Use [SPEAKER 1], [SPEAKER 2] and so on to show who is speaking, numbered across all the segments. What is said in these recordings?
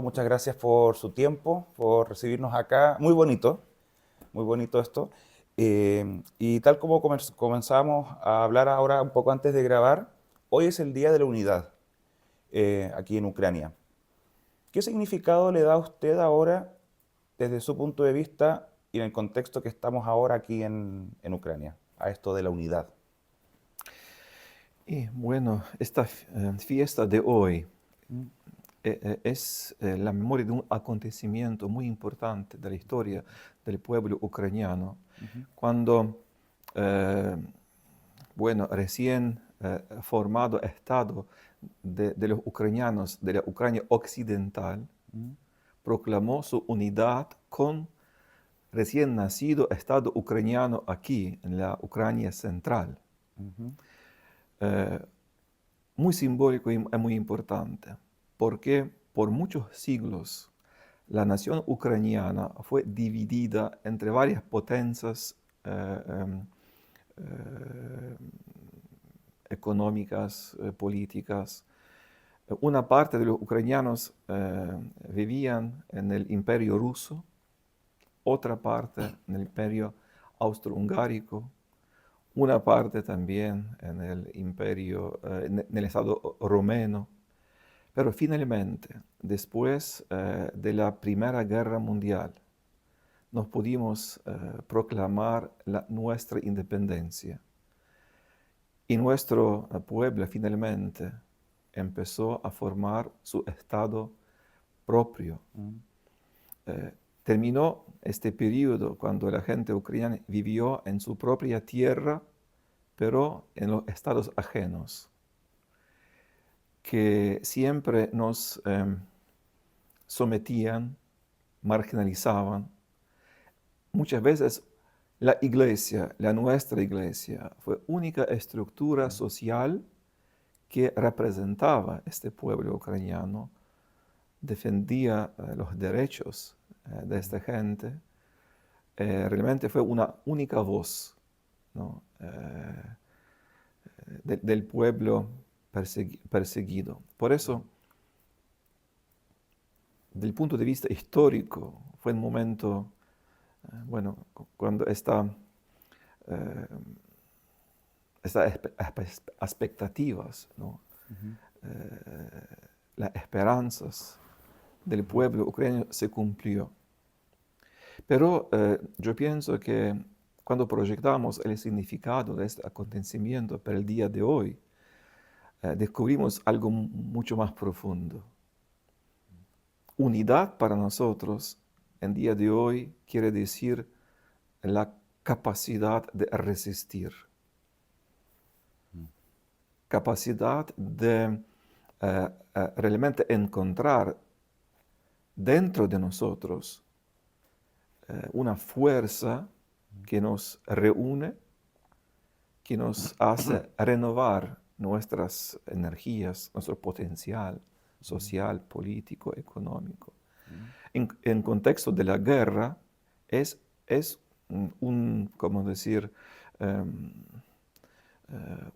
[SPEAKER 1] Muchas gracias por su tiempo, por recibirnos acá. Muy bonito esto. Y tal como comenzamos a hablar ahora un poco antes de grabar, hoy es el Día de la Unidad aquí en Ucrania. ¿Qué significado le da a usted ahora, desde su punto de vista y en el contexto que estamos ahora aquí en Ucrania, a esto de la unidad?
[SPEAKER 2] Y bueno, esta fiesta de hoy
[SPEAKER 1] Mm,
[SPEAKER 2] es la memoria de un acontecimiento muy importante de la historia del pueblo ucraniano,
[SPEAKER 1] ujú,
[SPEAKER 2] cuando, eh, bueno, recién formado Estado de los ucranianos de la Ucrania occidental,
[SPEAKER 1] mm,
[SPEAKER 2] proclamó su unidad con recién nacido Estado ucraniano aquí, en la Ucrania central.
[SPEAKER 1] ujú,
[SPEAKER 2] Eh, Muy simbólico y muy importante, porque por muchos siglos la nación ucraniana fue dividida entre varias potencias eh, em, eh, económicas, políticas. Una parte de los ucranianos vivían en el imperio ruso, otra parte en el imperio austrohungárico, una parte también en el imperio, en el estado romano. Pero finalmente, después de la Primera Guerra Mundial, nos pudimos proclamar nuestra independencia. Y nuestro pueblo finalmente empezó a formar su Estado propio.
[SPEAKER 1] mm,
[SPEAKER 2] Eh, Terminó este periodo cuando la gente ucraniana vivió en su propia tierra, pero en los estados ajenos, que siempre nos sometían, marginalizaban. Muchas veces la iglesia, la nuestra iglesia, fue única estructura
[SPEAKER 1] mm,
[SPEAKER 2] social que representaba este pueblo ucraniano, defendía los derechos de
[SPEAKER 1] mm.
[SPEAKER 2] esta gente. Realmente fue una única voz, ¿no? Del pueblo perseguido. Por eso, del punto de vista histórico, fue un momento, bueno, cuando eh, estas expectativas, ¿no?
[SPEAKER 1] Ujú.
[SPEAKER 2] Eh, las esperanzas del pueblo ucraniano se cumplió. Pero yo pienso que cuando proyectamos el significado de este acontecimiento para el día de hoy, descubrimos algo mucho más profundo. Unidad para nosotros en día de hoy quiere decir la capacidad de resistir,
[SPEAKER 1] Mm,
[SPEAKER 2] capacidad de realmente encontrar dentro de nosotros una fuerza que nos reúne, que nos hace renovar nuestras energías, nuestro potencial
[SPEAKER 1] mm,
[SPEAKER 2] social, político, económico.
[SPEAKER 1] mm,
[SPEAKER 2] En contexto de la guerra, es ¿cómo decir?, um,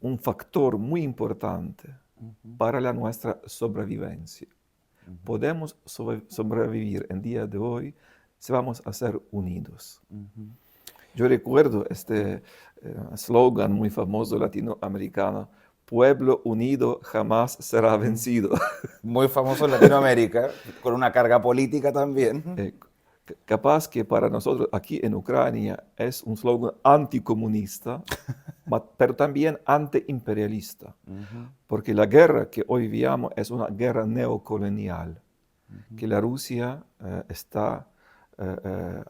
[SPEAKER 2] un factor muy importante
[SPEAKER 1] ujú,
[SPEAKER 2] para nuestra sobrevivencia.
[SPEAKER 1] ujú,
[SPEAKER 2] Podemos sobrevivir en día de hoy si vamos a ser unidos.
[SPEAKER 1] ujú.
[SPEAKER 2] Yo recuerdo este slogan muy famoso latinoamericano: pueblo unido jamás será vencido.
[SPEAKER 1] Muy famoso en Latinoamérica, con una carga política también.
[SPEAKER 2] Eh, Capaz que para nosotros aquí en Ucrania es un slogan anticomunista, pero también antiimperialista,
[SPEAKER 1] Ujú,
[SPEAKER 2] porque la guerra que hoy vivíamos es una guerra neocolonial
[SPEAKER 1] ujú,
[SPEAKER 2] que la Rusia está eh, eh,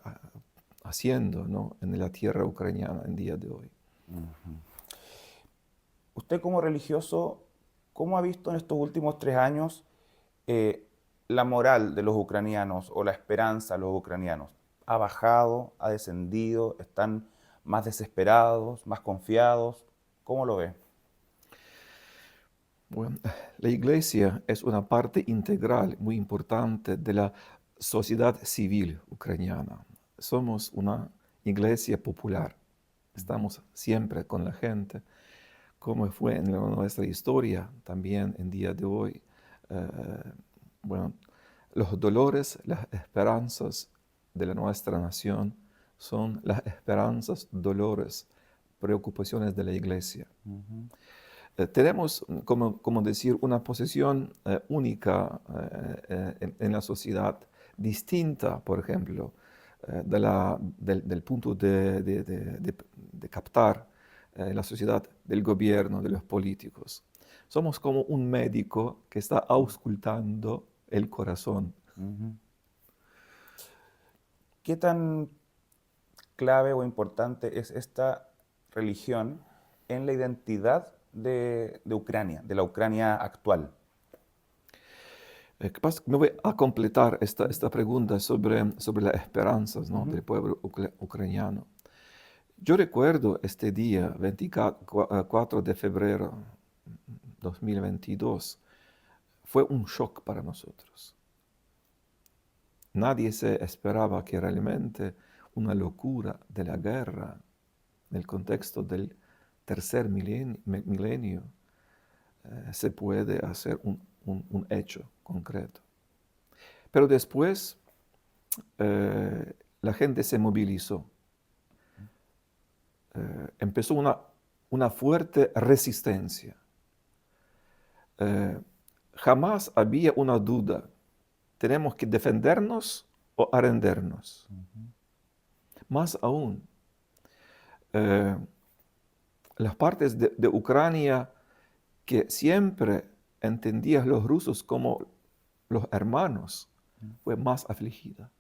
[SPEAKER 2] haciendo, ¿no?, en la tierra ucraniana en día de hoy.
[SPEAKER 1] ujú. Usted como religioso, ¿cómo ha visto en estos últimos 3 años eh, la moral de los ucranianos o la esperanza de los ucranianos? ¿Ha bajado? ¿Ha descendido? ¿Están más desesperados? ¿Más confiados? ¿Cómo lo ve?
[SPEAKER 2] Bueno, la iglesia es una parte integral muy importante de la sociedad civil ucraniana. Somos una iglesia popular.
[SPEAKER 1] Ujú,
[SPEAKER 2] Estamos siempre con la gente, como fue en nuestra historia también en día de hoy. Eh, bueno, Los dolores, las esperanzas de nuestra nación son las esperanzas, dolores, preocupaciones de la Iglesia. Tenemos, como decir, una posición única en la sociedad, distinta, por ejemplo, del punto de captar la sociedad del gobierno, de los políticos. Somos como un médico que está auscultando el corazón.
[SPEAKER 1] ¿Qué tan clave o importante es esta religión en la identidad de Ucrania, de la Ucrania actual?
[SPEAKER 2] Me voy a completar esta pregunta sobre las esperanzas, ¿no?, del pueblo ucraniano. Yo recuerdo este día, 24 de febrero 2022, fue un shock para nosotros. Nadie se esperaba que realmente una locura de la guerra, en el contexto del tercer milenio, se puede hacer un hecho concreto. Pero después la gente se movilizó. Empezó una fuerte resistencia. Jamás había una duda. ¿Tenemos que defendernos o arrendernos? Más aún, las partes de Ucrania que siempre entendían los rusos como los hermanos, fue más afligida.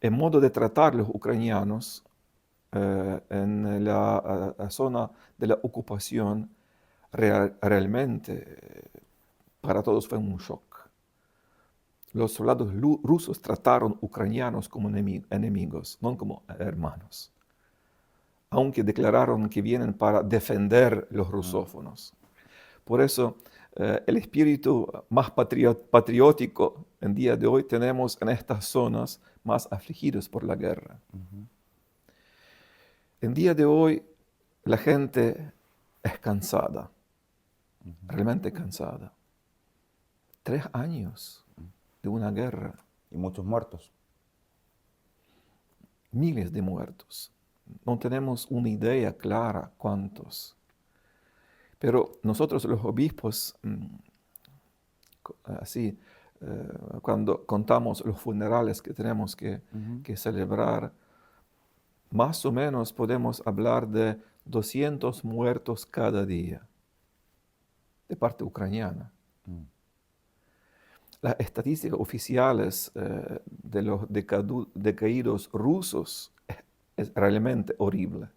[SPEAKER 2] El modo de tratar los ucranianos en la zona de la ocupación realmente para todos fue un shock. Los soldados rusos trataron ucranianos como enemigos, no como hermanos, aunque declararon que vienen para defender los rusófonos. Por eso, el espíritu más patriótico en día de hoy tenemos en estas zonas más afligidas por la guerra. En día de hoy, la gente es cansada, realmente cansada. 3 años de una guerra.
[SPEAKER 1] Y muchos muertos.
[SPEAKER 2] Miles de muertos. No tenemos una idea clara cuántos. Pero nosotros los obispos, así, cuando contamos los funerales que tenemos que celebrar, más o menos podemos hablar de 200 muertos cada día, de parte ucraniana. Las estadísticas oficiales de los decaídos rusos es realmente horrible.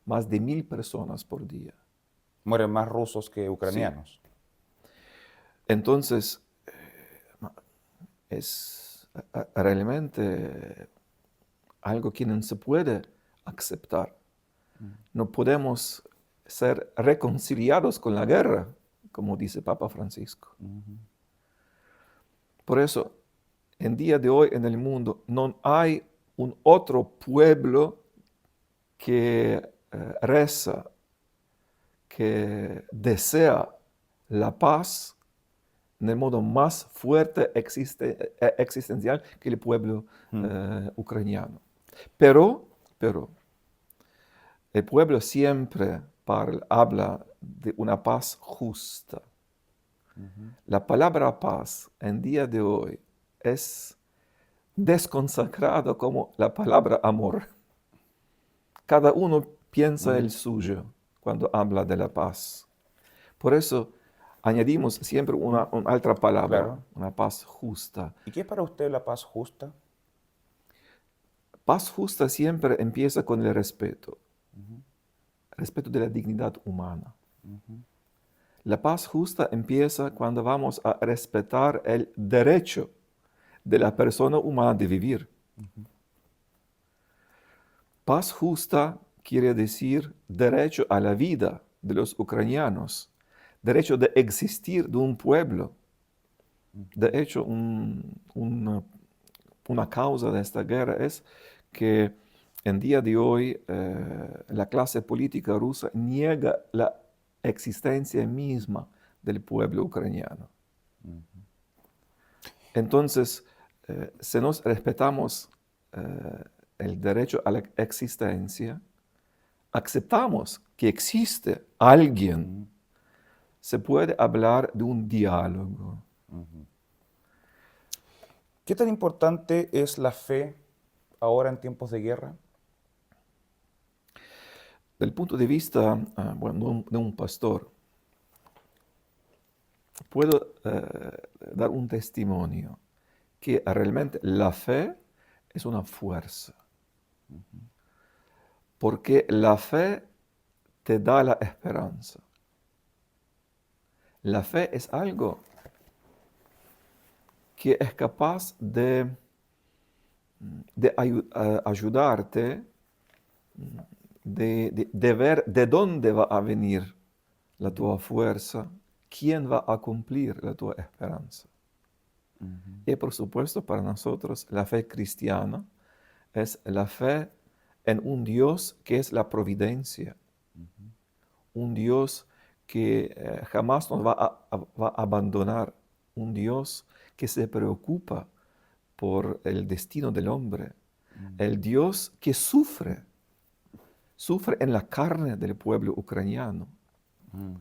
[SPEAKER 2] Más de 1000 personas por día.
[SPEAKER 1] Mueren más rusos que ucranianos.
[SPEAKER 2] Sí. Entonces, es realmente algo que no se puede aceptar. No podemos ser reconciliados con la guerra, como dice Papa Francisco. Por eso, en día de hoy en el mundo no hay un otro pueblo que reza, que desea la paz en el modo más fuerte existencial que el pueblo ucraniano. Pero, el pueblo siempre habla de una paz justa. La palabra paz en día de hoy es desconsagrada como la palabra amor. Cada uno piensa el suyo cuando habla de la paz. Por eso añadimos siempre una otra palabra,
[SPEAKER 1] Claro.
[SPEAKER 2] una paz justa.
[SPEAKER 1] ¿Y qué es para usted la paz justa?
[SPEAKER 2] Paz justa siempre empieza con el respeto. Respeto de la dignidad humana. La paz justa empieza cuando vamos a respetar el derecho de la persona humana de vivir. Paz justa quiere decir derecho a la vida de los ucranianos, derecho de existir de un pueblo. De hecho, una causa de esta guerra es que en día de hoy la clase política rusa niega la existencia misma del pueblo ucraniano. Entonces, si nos respetamos el derecho a la existencia, aceptamos que existe alguien,
[SPEAKER 1] Ujú,
[SPEAKER 2] se puede hablar de un diálogo.
[SPEAKER 1] ujú. ¿Qué tan importante es la fe ahora en tiempos de guerra?
[SPEAKER 2] Del punto de vista bueno, de un pastor, puedo dar un testimonio que realmente la fe es una fuerza, porque la fe te da la esperanza. La fe es algo que es capaz de ayudarte, de ver de dónde va a venir la tua fuerza, quién va a cumplir la tua esperanza.
[SPEAKER 1] Ujú,
[SPEAKER 2] Y por supuesto, para nosotros, la fe cristiana es la fe en un Dios que es la providencia,
[SPEAKER 1] ujú,
[SPEAKER 2] un Dios que jamás nos va a abandonar, un Dios que se preocupa por el destino del hombre, el Dios que sufre en la carne del pueblo ucraniano,
[SPEAKER 1] ujú,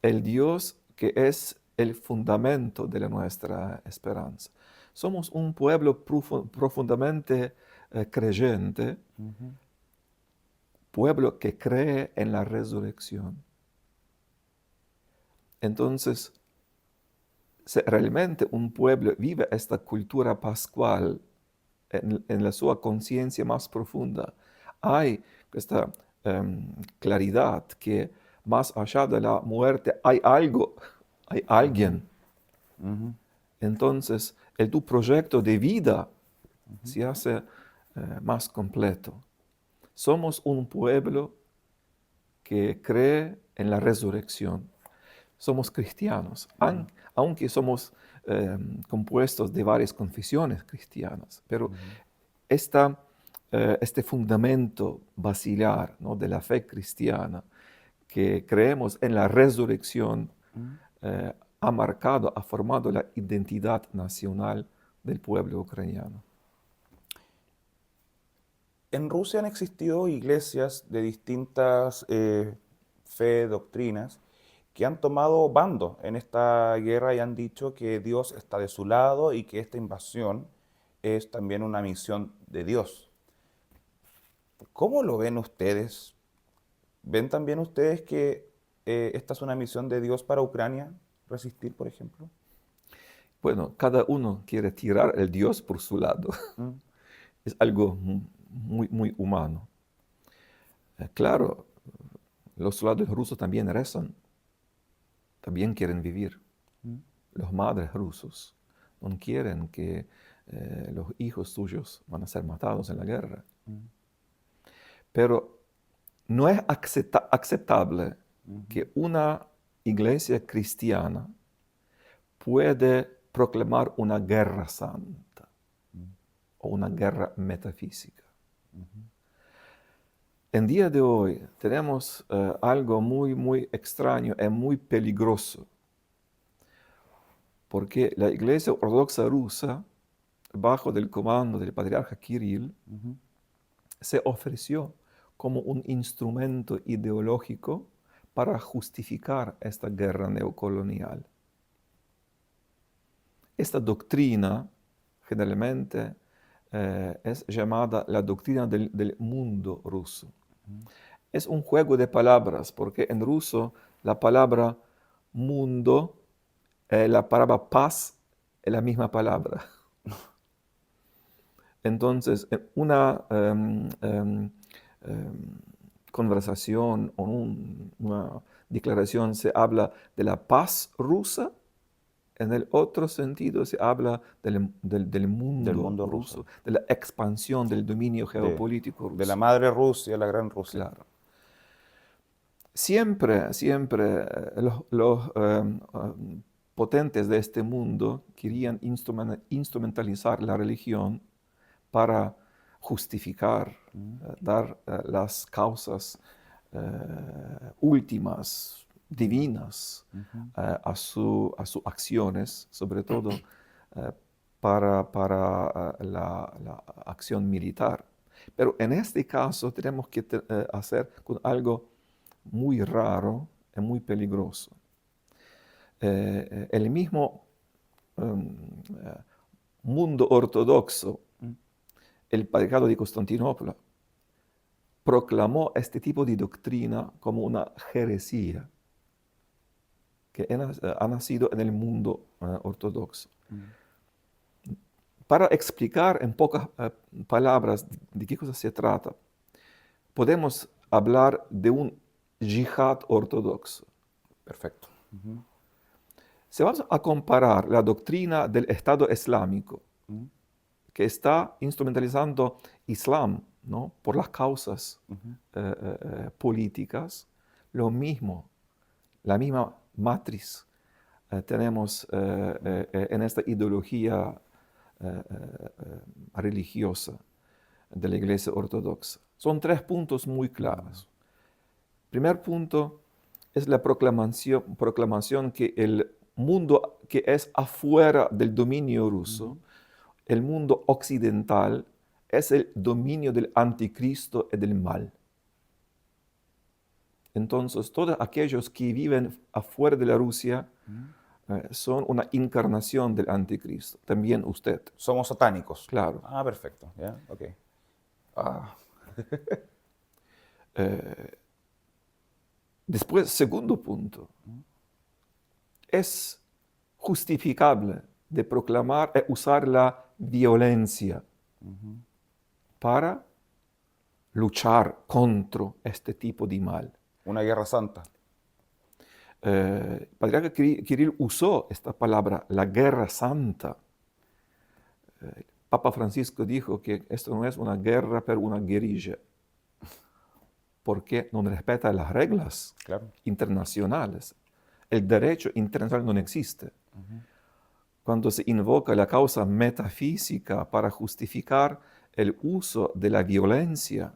[SPEAKER 2] el Dios que es el fundamento de nuestra esperanza. Somos un pueblo profundamente creyente,
[SPEAKER 1] ujú,
[SPEAKER 2] pueblo que cree en la resurrección. Entonces, si realmente un pueblo vive esta cultura pascual en la sua conciencia más profunda, hay esta claridad que más allá de la muerte hay algo, hay
[SPEAKER 1] ujú,
[SPEAKER 2] alguien.
[SPEAKER 1] ujú,
[SPEAKER 2] Entonces, tu proyecto de vida se hace más completo. Somos un pueblo que cree en la resurrección. Somos cristianos, aunque somos compuestos de varias confesiones cristianas, pero
[SPEAKER 1] ujú,
[SPEAKER 2] esta, este fundamento basilar, ¿no?, de la fe cristiana, que creemos en la resurrección,
[SPEAKER 1] ujú.
[SPEAKER 2] ha marcado, ha formado la identidad nacional del pueblo ucraniano.
[SPEAKER 1] En Rusia han existido iglesias de distintas fe, doctrinas, que han tomado bando en esta guerra y han dicho que Dios está de su lado y que esta invasión es también una misión de Dios. ¿Cómo lo ven ustedes? ¿Ven también ustedes que esta es una misión de Dios para Ucrania, resistir, por ejemplo?
[SPEAKER 2] Bueno, cada uno quiere tirar el Dios por su lado.
[SPEAKER 1] Mm,
[SPEAKER 2] Es algo muy, muy humano. Claro, los soldados rusos también rezan, también quieren vivir.
[SPEAKER 1] mm,
[SPEAKER 2] Los madres rusos no quieren que los hijos suyos van a ser matados en la guerra.
[SPEAKER 1] mm,
[SPEAKER 2] Pero no es aceptable
[SPEAKER 1] ujú,
[SPEAKER 2] que una iglesia cristiana puede proclamar una guerra santa
[SPEAKER 1] mm,
[SPEAKER 2] o una guerra metafísica.
[SPEAKER 1] ujú,
[SPEAKER 2] En día de hoy tenemos algo muy, muy extraño y muy peligroso, porque la Iglesia Ortodoxa rusa, bajo el comando del patriarca Kirill,
[SPEAKER 1] ujú,
[SPEAKER 2] se ofreció como un instrumento ideológico para justificar esta guerra neocolonial. Esta doctrina generalmente es llamada la doctrina del mundo ruso.
[SPEAKER 1] ujú.
[SPEAKER 2] Es un juego de palabras, porque en ruso la palabra mundo, la palabra paz es la misma palabra. Entonces, en una conversación o una declaración se habla de la paz rusa, en el otro sentido se habla del
[SPEAKER 1] Del
[SPEAKER 2] mundo
[SPEAKER 1] mundo ruso,
[SPEAKER 2] ruso, de la expansión del dominio
[SPEAKER 1] de,
[SPEAKER 2] geopolítico
[SPEAKER 1] de la
[SPEAKER 2] ruso.
[SPEAKER 1] madre Rusia, la gran Rusia.
[SPEAKER 2] Claro. Siempre, siempre los potentes de este mundo querían instrumentalizar la religión para justificar,
[SPEAKER 1] Mm,
[SPEAKER 2] dar las causas últimas,
[SPEAKER 1] mm,
[SPEAKER 2] divinas,
[SPEAKER 1] ujú,
[SPEAKER 2] a sus acciones, sobre todo para la acción militar. Pero en este caso tenemos que hacer con algo muy raro y muy peligroso. El mismo mundo ortodoxo, el patriarcado de Constantinopla, proclamó este tipo de doctrina como una herejía que ha nacido en el mundo ortodoxo. Para explicar en pocas palabras de qué cosa se trata, podemos hablar de un yihad ortodoxo.
[SPEAKER 1] Perfecto.
[SPEAKER 2] Si vamos a comparar la doctrina del Estado Islámico, que está instrumentalizando Islam, ¿no?, por las causas políticas, lo mismo, la misma matriz tenemos en esta ideología religiosa de la Iglesia Ortodoxa. Son 3 puntos muy claros. Primer punto es la proclamación que el mundo que es afuera del dominio ruso, el mundo occidental, es el dominio del anticristo y del mal. Entonces, todos aquellos que viven afuera de la Rusia son una encarnación del anticristo. También usted.
[SPEAKER 1] Somos satánicos.
[SPEAKER 2] Claro.
[SPEAKER 1] Ah, perfecto. ¿Ya? Ok.
[SPEAKER 2] Después, segundo punto, es justificable de proclamar e usar la violencia para luchar contra este tipo de mal.
[SPEAKER 1] Una guerra santa.
[SPEAKER 2] El patriarca Kirill usó esta palabra, la guerra santa. Papa Francisco dijo que esto no es una guerra, pero una guerrilla, porque no respeta las reglas internacionales. El derecho internacional no existe. Cuando se invoca la causa metafísica para justificar el uso de la violencia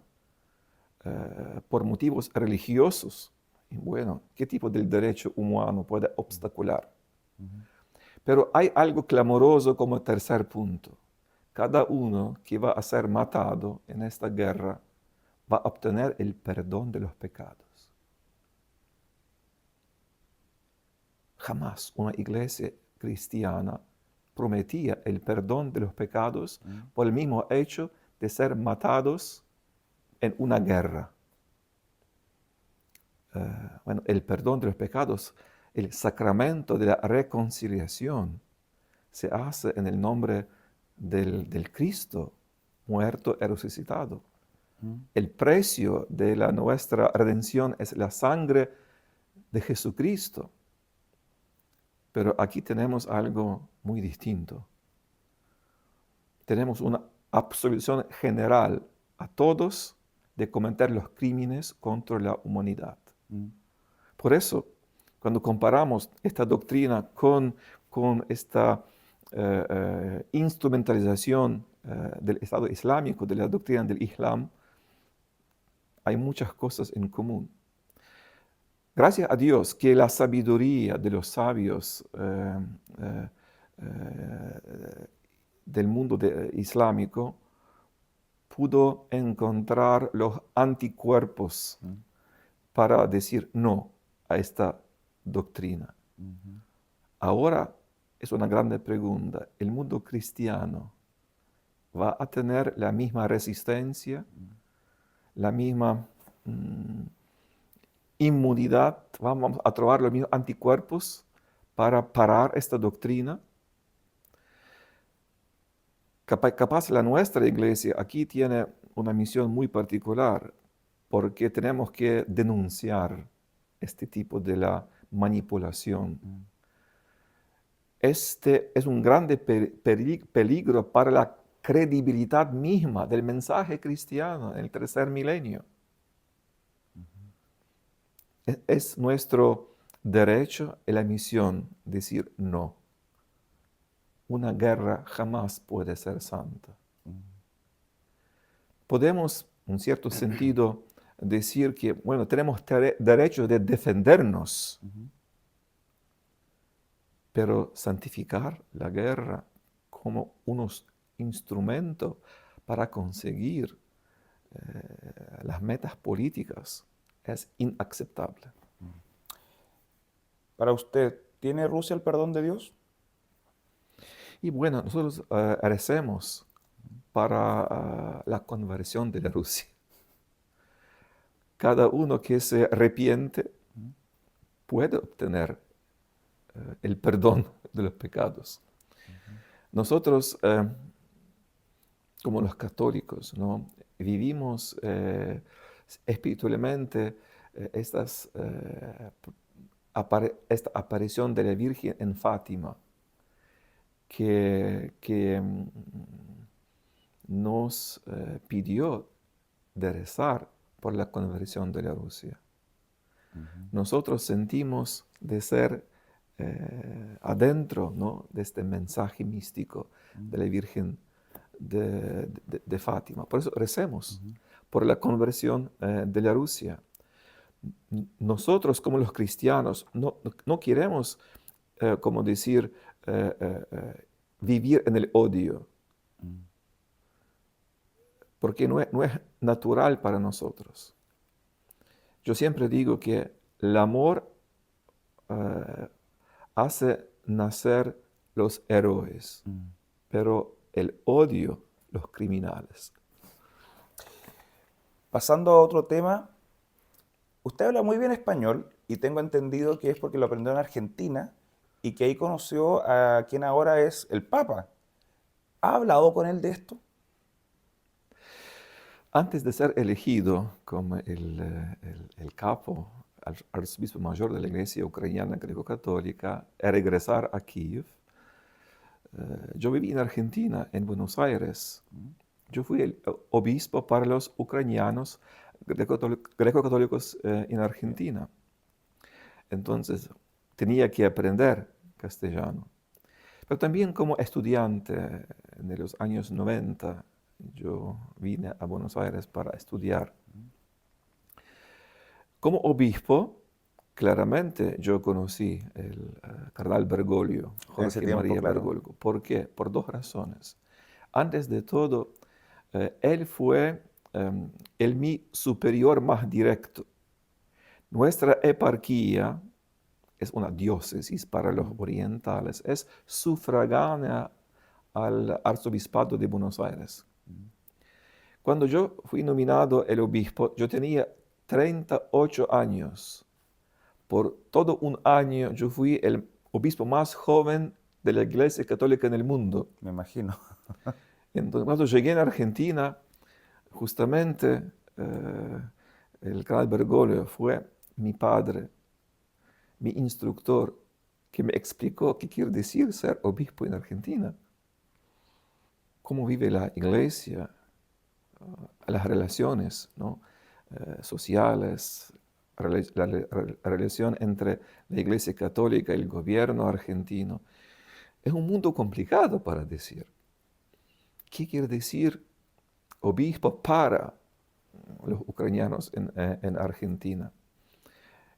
[SPEAKER 2] por motivos religiosos, bueno, ¿qué tipo de derecho humano puede obstacular? Pero hay algo clamoroso como tercer punto. Cada uno que va a ser matado en esta guerra va a obtener el perdón de los pecados. Jamás una iglesia cristiana prometía el perdón de los pecados por el mismo hecho de ser matados en una guerra. Bueno, el perdón de los pecados, el sacramento de la reconciliación, se hace en el nombre del Cristo muerto y resucitado. El precio de nuestra redención es la sangre de Jesucristo. Pero aquí tenemos algo muy distinto. Tenemos una absolución general a todos de cometer los crímenes contra la humanidad. Por eso, cuando comparamos esta doctrina con esta instrumentalización del Estado Islámico, de la doctrina del Islam, hay muchas cosas en común. Gracias a Dios que la sabiduría de los sabios del mundo islámico pudo encontrar los anticuerpos para decir no a esta doctrina. Ahora es una grande pregunta. ¿El mundo cristiano va a tener la misma resistencia, la misma inmunidad? ¿Vamos a trobar los mismos anticuerpos para parar esta doctrina? Capaz la nuestra iglesia aquí tiene una misión muy particular, porque tenemos que denunciar este tipo de la manipulación. Este es un grande peligro para la credibilidad misma del mensaje cristiano en el tercer milenio. Es nuestro derecho y la misión decir no. Una guerra jamás puede ser santa. Podemos, en cierto sentido, decir que, bueno, tenemos derecho de defendernos, pero santificar la guerra como unos instrumentos para conseguir las metas políticas es inaceptable.
[SPEAKER 1] Para usted, ¿tiene Rusia el perdón de Dios?
[SPEAKER 2] Y bueno, nosotros recemos para la conversión de la Rusia. Cada uno que se arrepiente puede obtener el perdón de los pecados. Nosotros, como los católicos, ¿no? Vivimos espiritualmente esta aparición de la Virgen en Fátima, que nos pidió de rezar por la conversión de la Rusia. Nosotros sentimos de ser adentro, ¿no?, de este mensaje místico de la Virgen de Fátima. Por eso recemos por la conversión de la Rusia. Nosotros como los cristianos no queremos, como decir, vivir en el odio, porque no es natural para nosotros. Yo siempre digo que el amor hace nacer los héroes, pero el odio, los criminales.
[SPEAKER 1] Pasando a otro tema, usted habla muy bien español y tengo entendido que es porque lo aprendió en Argentina y que ahí conoció a quien ahora es el Papa. ¿Ha hablado con él de esto?
[SPEAKER 2] Antes de ser elegido como el capo, arzobispo mayor de la Iglesia Ucraniana Greco-Católica, a regresar a Kiev, yo viví en Argentina, en Buenos Aires. Yo fui el obispo para los ucranianos greco-católicos en Argentina. Entonces, tenía que aprender castellano. Pero también como estudiante en los años 90, yo vine a Buenos Aires para estudiar. Como obispo, claramente yo conocí el cardenal Bergoglio,
[SPEAKER 1] En ese
[SPEAKER 2] Jorge
[SPEAKER 1] tiempo,
[SPEAKER 2] María
[SPEAKER 1] claro.
[SPEAKER 2] Bergoglio. ¿Por qué? Por dos razones. Antes de todo, él fue mi superior más directo. Nuestra eparquía es una diócesis para los orientales, es sufragánea al arzobispado de Buenos Aires. Cuando yo fui nominado el obispo, yo tenía 38 años. Por todo un año yo fui el obispo más joven de la Iglesia Católica en el mundo.
[SPEAKER 1] Me imagino.
[SPEAKER 2] Entonces, cuando llegué en Argentina, justamente el cardenal Bergoglio fue mi padre, mi instructor, que me explicó qué quiere decir ser obispo en Argentina, cómo vive la Iglesia, las relaciones, ¿no?, sociales, la relación entre la Iglesia Católica y el gobierno argentino. Es un mundo complicado para decir. ¿Qué quiere decir obispo para los ucranianos en Argentina?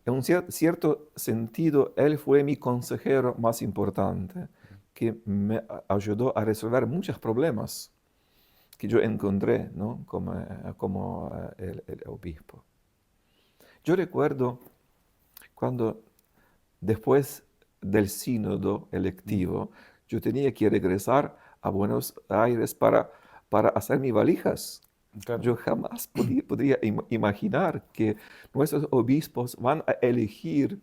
[SPEAKER 2] En un cierto sentido, él fue mi consejero más importante, que me ayudó a resolver muchos problemas que yo encontré, ¿no?, como el obispo. Yo recuerdo cuando después del sínodo electivo, yo tenía que regresar a Buenos Aires para hacer mis valijas.
[SPEAKER 1] Claro.
[SPEAKER 2] Yo jamás podría imaginar que nuestros obispos van a elegir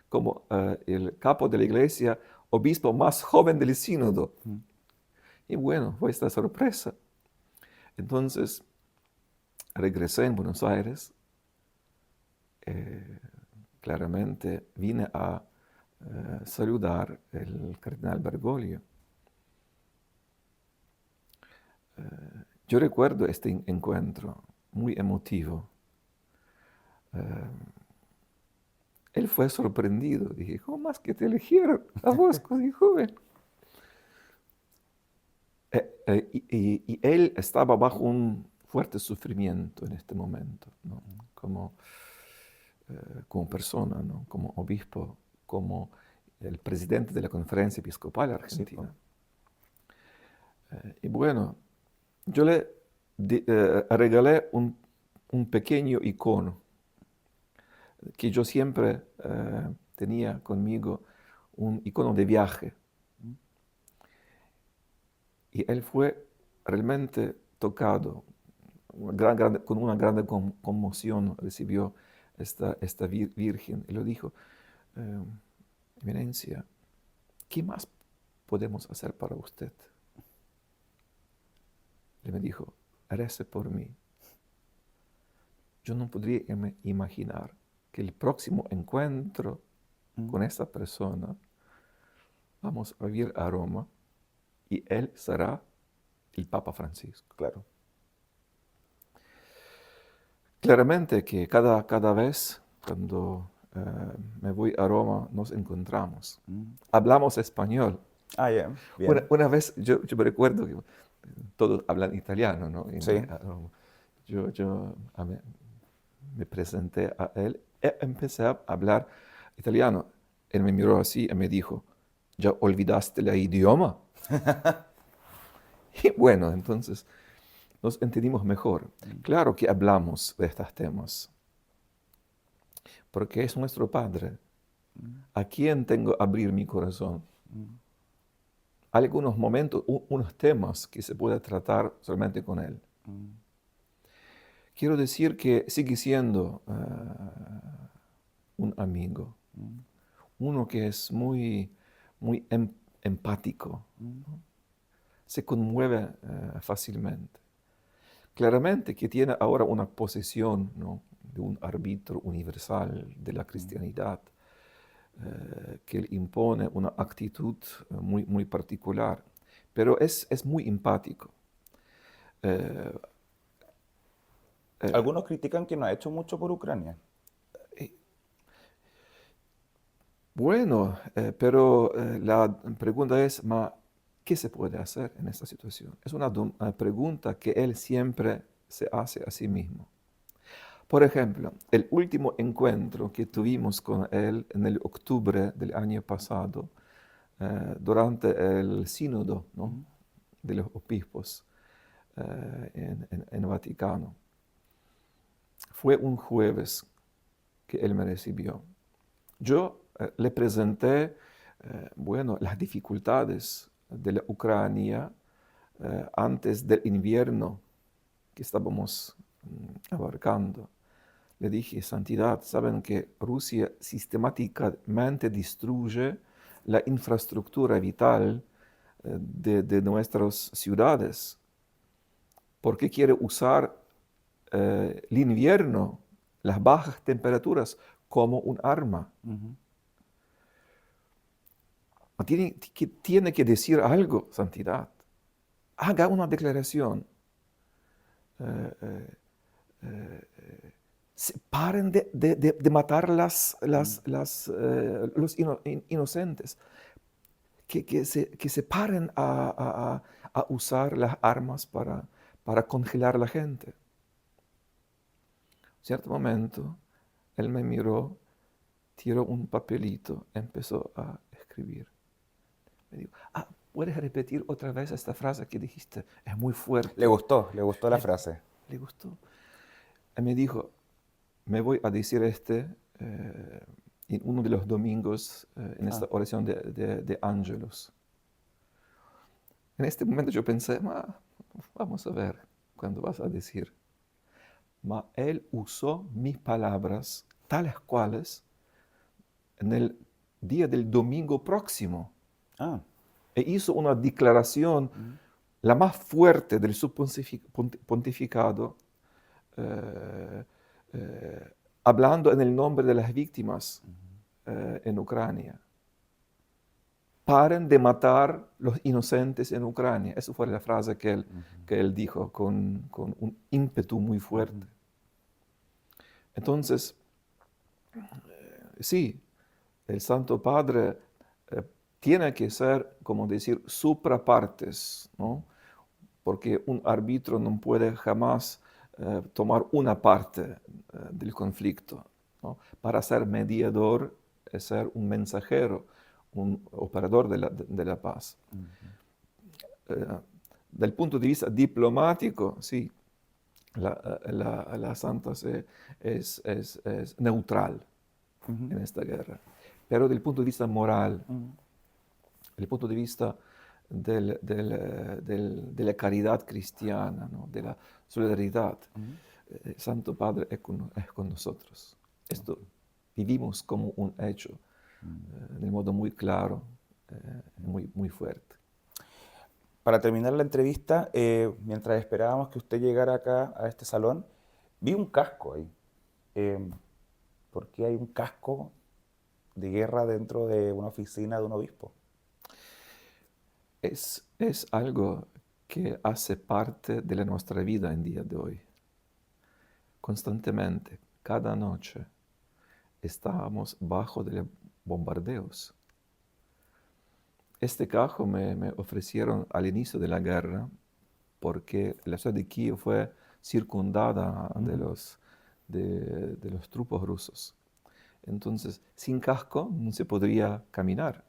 [SPEAKER 2] como el capo de la iglesia, obispo más joven del sínodo. Y bueno, fue esta sorpresa. Entonces, regresé en Buenos Aires. Claramente vine a saludar el cardenal Bergoglio. Yo recuerdo este encuentro muy emotivo. Él fue sorprendido. Dije, ¿cómo más que te eligieron a vos, così joven? Y él estaba bajo un fuerte sufrimiento en este momento, ¿no?, como persona, ¿no?, como obispo, como el presidente de la Conferencia Episcopal Argentina.
[SPEAKER 1] Sí,
[SPEAKER 2] Y bueno, yo le regalé un pequeño icono que yo siempre tenía conmigo, un icono de viaje. Y él fue realmente tocado, con una gran conmoción recibió esta virgen y lo dijo, Eminencia, ¿qué más podemos hacer para usted? Y me dijo, rece por mí. Yo no podría imaginar que el próximo encuentro con esta persona vamos a ir a Roma y él será el Papa Francisco.
[SPEAKER 1] Claro.
[SPEAKER 2] Claramente que cada vez cuando me voy a Roma nos encontramos. Hablamos español.
[SPEAKER 1] Ah, ya, bien.
[SPEAKER 2] Una vez yo me recuerdo que todos hablan italiano, ¿no? Y
[SPEAKER 1] Sí.
[SPEAKER 2] me presenté a él e empecé a hablar italiano. Él me miró así y me dijo, ¿ya olvidaste el idioma? Y bueno, entonces nos entendimos mejor. Claro que hablamos de estos temas, porque es nuestro Padre. ¿A quién tengo que abrir mi corazón? Hay algunos momentos, unos temas que se puede tratar solamente con Él. Quiero decir que sigue siendo un amigo, uno que es muy empático, ¿no? Se conmueve fácilmente. Claramente que tiene ahora una posición, ¿no?, de un árbitro universal de la cristianidad, que él impone una actitud muy particular, pero es muy empático.
[SPEAKER 1] Algunos critican que no ha hecho mucho por Ucrania.
[SPEAKER 2] Bueno, pero la pregunta es, ¿qué se puede hacer en esta situación? Es una pregunta que él siempre se hace a sí mismo. Por ejemplo, el último encuentro que tuvimos con él en el octubre del año pasado, durante el sínodo, ¿no?, de los obispos en Vaticano, fue un jueves que él me recibió. Yo le presenté, bueno, las dificultades de la Ucrania antes del invierno que estábamos abarcando. Le dije, Santidad, saben que Rusia sistemáticamente destruye la infraestructura vital de nuestras ciudades. ¿Por qué quiere usar el invierno, las bajas temperaturas, como un arma? Tiene que decir algo, Santidad. Haga una declaración. Paren de matar los inocentes. Que se paren a usar las armas para congelar a la gente. En cierto momento, él me miró, tiró un papelito, empezó a escribir. Me dijo, ¿puedes repetir otra vez esta frase que dijiste? Es muy fuerte.
[SPEAKER 1] Le gustó la frase.
[SPEAKER 2] Le gustó. Y me dijo, me voy a decir en uno de los domingos en esta oración de Ángelos. En este momento yo pensé, vamos a ver cuándo vas a decir. Él usó mis palabras tales cuales en el día del domingo próximo. E hizo una declaración la más fuerte del su pontificado, hablando en el nombre de las víctimas en Ucrania. Paren de matar los inocentes en Ucrania. Esa fue la frase que él dijo con un ímpetu muy fuerte. Entonces, sí, el Santo Padre tiene que ser, como decir, suprapartes, ¿no? Porque un árbitro no puede jamás tomar una parte del conflicto, ¿no? Para ser mediador es ser un mensajero, un operador de la paz. dal punto di vista diplomatico, sí, la Santa Sede es neutral
[SPEAKER 1] Ujú,
[SPEAKER 2] en esta guerra. Pero del punto de vista moral,
[SPEAKER 1] ujú,
[SPEAKER 2] del punto de vista de la caridad cristiana, ¿no? De la solidaridad,
[SPEAKER 1] ujú.
[SPEAKER 2] el Santo Padre es con nosotros. Esto vivimos como un hecho, de modo muy claro, muy fuerte.
[SPEAKER 1] Para terminar la entrevista, mientras esperábamos que usted llegara acá a este salón, vi un casco ahí. Eh, ¿Por qué hay un casco de guerra dentro de una oficina de un obispo?
[SPEAKER 2] Es algo que hace parte de nuestra vida en día de hoy. Constantemente, cada noche, estábamos bajo de bombardeos. Este casco me ofrecieron al inicio de la guerra porque la ciudad de Kiev fue circundada
[SPEAKER 1] Ujú,
[SPEAKER 2] de los trupos rusos. Entonces, sin casco no se podría caminar.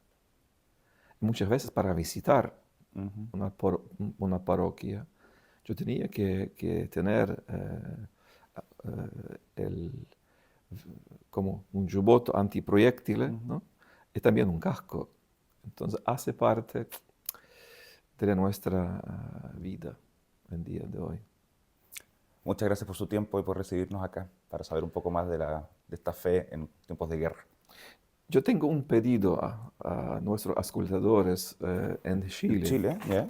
[SPEAKER 2] Muchas veces para visitar
[SPEAKER 1] ujú,
[SPEAKER 2] una parroquia, yo tenía que tener como un jubot antiproyectil,
[SPEAKER 1] ujú.
[SPEAKER 2] ¿no? Y también un casco. Entonces hace parte de nuestra vida en día de hoy.
[SPEAKER 1] Muchas gracias por su tiempo y por recibirnos acá para saber un poco más de esta fe en tiempos de guerra.
[SPEAKER 2] Yo tengo un pedido a nuestros escuchadores en
[SPEAKER 1] En
[SPEAKER 2] Chile.
[SPEAKER 1] Chile, ¿ya?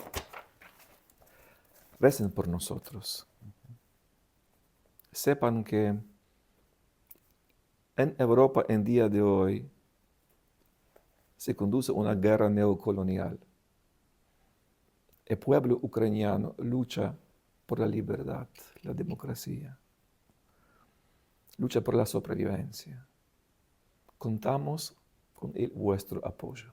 [SPEAKER 2] Recen por nosotros. Sepan que en Europa en día de hoy se conduce una guerra neocolonial. El pueblo ucraniano lucha por la libertad, la democracia, lucha por la sobrevivencia. Contamos con vuestro apoyo.